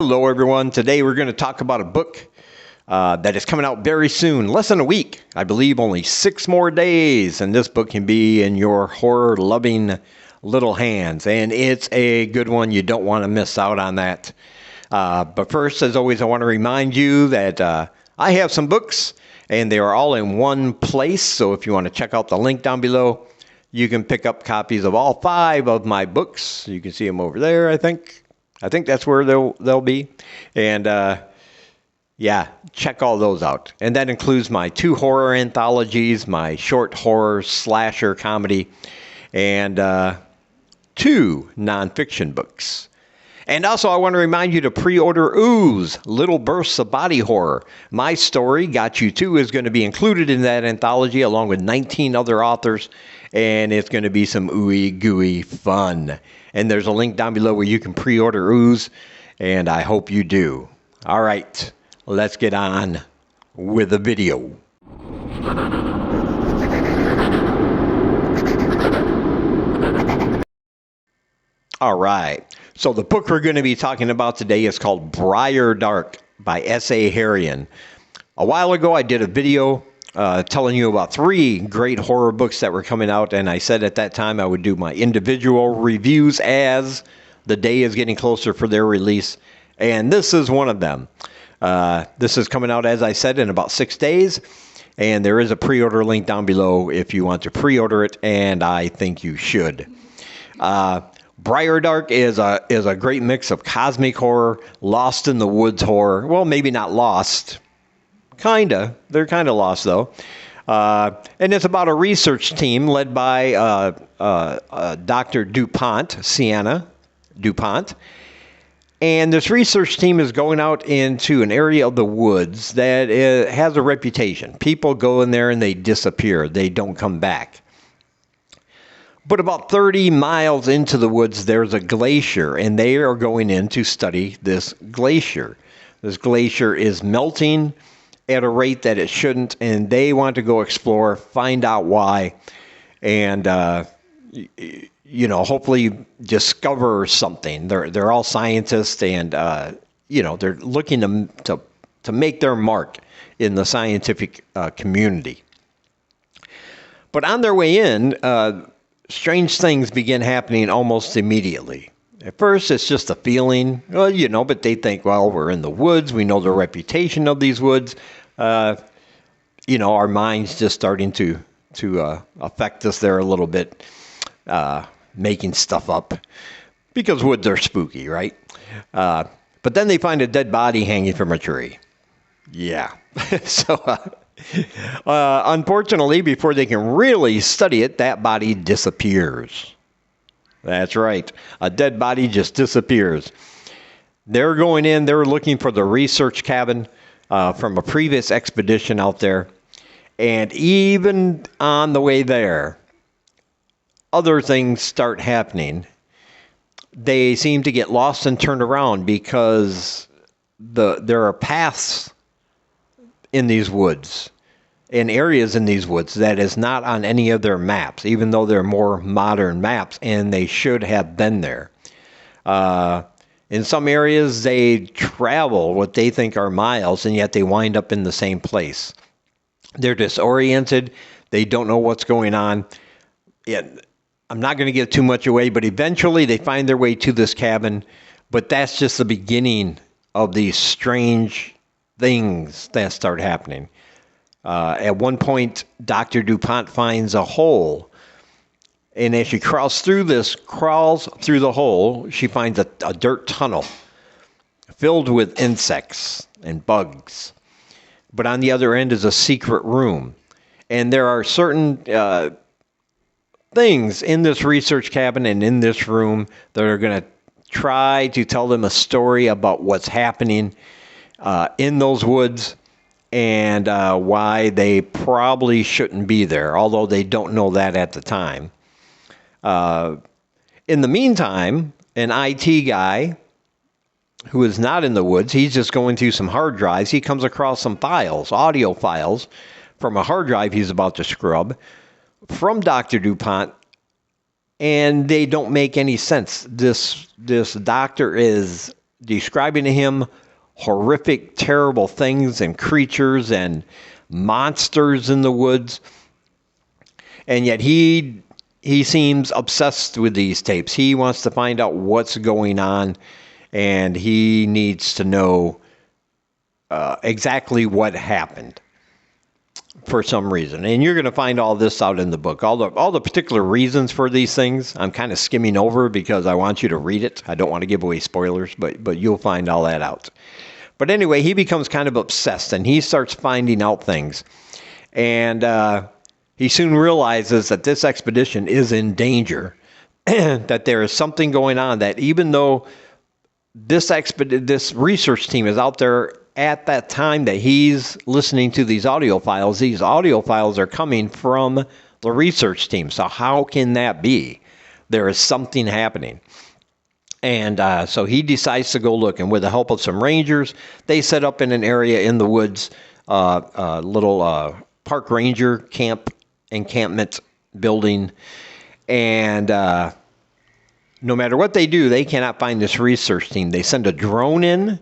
Hello, everyone. Today we're going to talk about a book that is coming out very soon, less than a week. I believe only 6 more days, and this book can be in your horror-loving little hands. And it's a good one. You don't want to miss out on that. But first, as always, I want to remind you that I have some books, and they are all in one place. So if you want to check out the link down below, you can pick up copies of all 5 of my books. You can see them over there, I think. I think that's where they'll be. And yeah, check all those out. And that includes my 2 horror anthologies, my short horror slasher comedy, and 2 nonfiction books. And also, I want to remind you to pre-order Ooze, Little Bursts of Body Horror. My story, Got You Too, is going to be included in that anthology along with 19 other authors. And it's going to be some ooey gooey fun. And there's a link down below where you can pre-order Ooze, and I hope you do. All right, let's get on with the video. All right, so the book we're going to be talking about today is called Briardark by S.A. Harian. A while ago, I did a video telling you about 3 great horror books that were coming out, and I said at that time I would do my individual reviews as the day is getting closer for their release, and this is one of them. This is coming out, as I said, in about 6 days, and there is a pre-order link down below if you want to pre-order it, and I think you should. Briardark is a great mix of cosmic horror, lost in the woods horror. Well, maybe not lost. Kinda. They're kind of lost, though. And it's about a research team led by Dr. DuPont, Sienna DuPont. And this research team is going out into an area of the woods that has a reputation. People go in there and they disappear. They don't come back. But about 30 miles into the woods, there's a glacier, and they are going in to study this glacier. This glacier is melting at a rate that it shouldn't, and they want to go explore, find out why, and hopefully discover something. They're all scientists, and they're looking to make their mark in the scientific community. But on their way in, strange things begin happening almost immediately. At first, it's just a feeling, but they think, well, we're in the woods. We know the reputation of these woods. Our mind's just starting to affect us there a little bit, making stuff up because woods are spooky, right? But then they find a dead body hanging from a tree. Yeah. So, unfortunately, before they can really study it, that body disappears. That's right. A dead body just disappears. They're going in. They're looking for the research cabin from a previous expedition out there. And even on the way there, other things start happening. They seem to get lost and turned around because there are paths in these woods, in areas in these woods that is not on any of their maps, even though they're more modern maps, and they should have been there. In some areas, they travel what they think are miles, and yet they wind up in the same place. They're disoriented. They don't know what's going on. I'm not going to give too much away, but eventually they find their way to this cabin, but that's just the beginning of these strange things that start happening. At one point, Dr. DuPont finds a hole, and as she crawls through the hole, she finds a dirt tunnel filled with insects and bugs. But on the other end is a secret room, and there are certain things in this research cabin and in this room that are going to try to tell them a story about what's happening in those woods, and why they probably shouldn't be there, although they don't know that at the time. In the meantime, an IT guy who is not in the woods, he's just going through some hard drives. He comes across some files, audio files, from a hard drive he's about to scrub from Dr. DuPont, and they don't make any sense. This doctor is describing to him horrific, terrible things and creatures and monsters in the woods. And yet he seems obsessed with these tapes. He wants to find out what's going on, and he needs to know exactly what happened for some reason. And you're going to find all this out in the book. All the particular reasons for these things, I'm kind of skimming over because I want you to read it. I don't want to give away spoilers, but you'll find all that out. But anyway, he becomes kind of obsessed, and he starts finding out things. And he soon realizes that this expedition is in danger, that there is something going on, that even though this research team is out there at that time that he's listening to these audio files are coming from the research team. So how can that be? There is something happening. And so he decides to go look. And with the help of some rangers, they set up in an area in the woods, a little park ranger encampment building. And no matter what they do, they cannot find this research team. They send a drone in.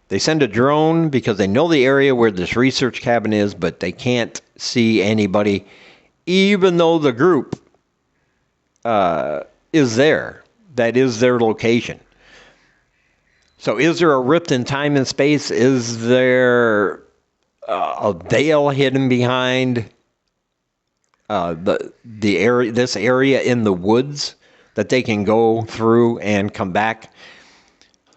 They send a drone because they know the area where this research cabin is, but they can't see anybody, even though the group is there. That is their location. So is there a rift in time and space? Is there a veil hidden behind the area, this area in the woods that they can go through and come back?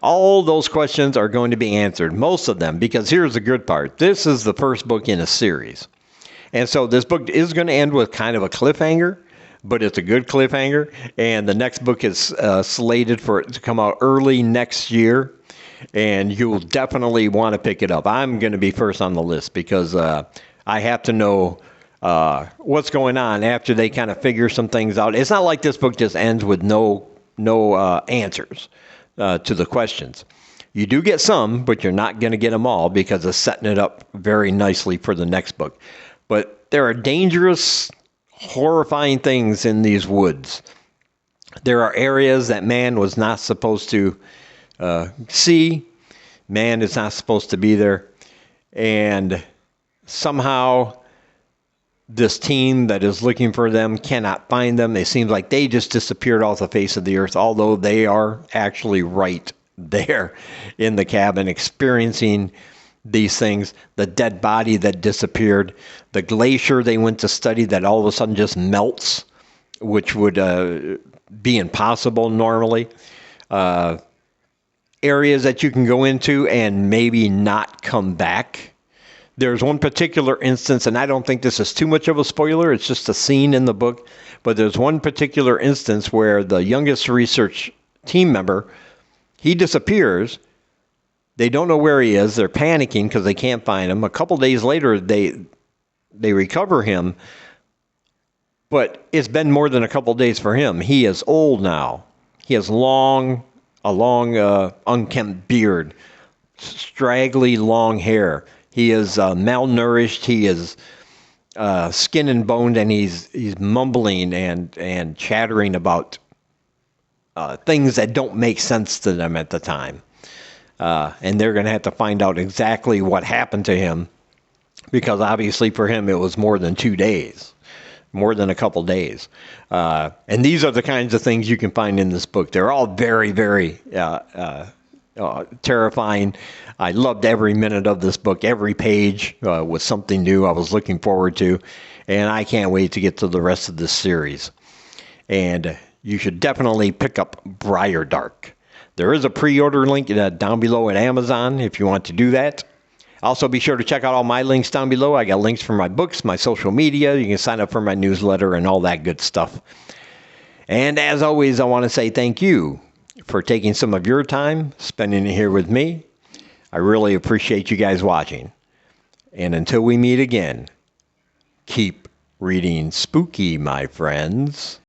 All those questions are going to be answered, most of them, because here's the good part. This is the first book in a series. And so this book is going to end with kind of a cliffhanger, but it's a good cliffhanger. And the next book is slated for it to come out early next year. And you'll definitely want to pick it up. I'm going to be first on the list because I have to know what's going on after they kind of figure some things out. It's not like this book just ends with no answers to the questions. You do get some, but you're not going to get them all because it's setting it up very nicely for the next book. But there are dangerous, horrifying things in these woods. There are areas that man was not supposed to see. Man is not supposed to be there. And somehow this team that is looking for them cannot find them. It seems like they just disappeared off the face of the earth, although they are actually right there in the cabin experiencing these things. The dead body that disappeared, the glacier they went to study that all of a sudden just melts, which would be impossible normally. Areas that you can go into and maybe not come back. There's one particular instance, and I don't think this is too much of a spoiler, it's just a scene in the book, but there's one particular instance where the youngest research team member, he disappears. They don't know where he is. They're panicking because they can't find him. A couple days later, they recover him, but it's been more than a couple days for him. He is old now. He has a long, unkempt beard, straggly long hair. He is malnourished. He is skin and boned, and he's mumbling and chattering about things that don't make sense to them at the time. And they're going to have to find out exactly what happened to him, because obviously for him it was more than 2 days, more than a couple days. And these are the kinds of things you can find in this book. They're all very, very terrifying. I loved every minute of this book. Every page was something new I was looking forward to, and I can't wait to get to the rest of this series. And you should definitely pick up Briardark. There is a pre-order link down below at Amazon if you want to do that. Also, be sure to check out all my links down below. I got links for my books, my social media. You can sign up for my newsletter and all that good stuff. And as always, I want to say thank you for taking some of your time, spending it here with me. I really appreciate you guys watching. And until we meet again, keep reading spooky, my friends.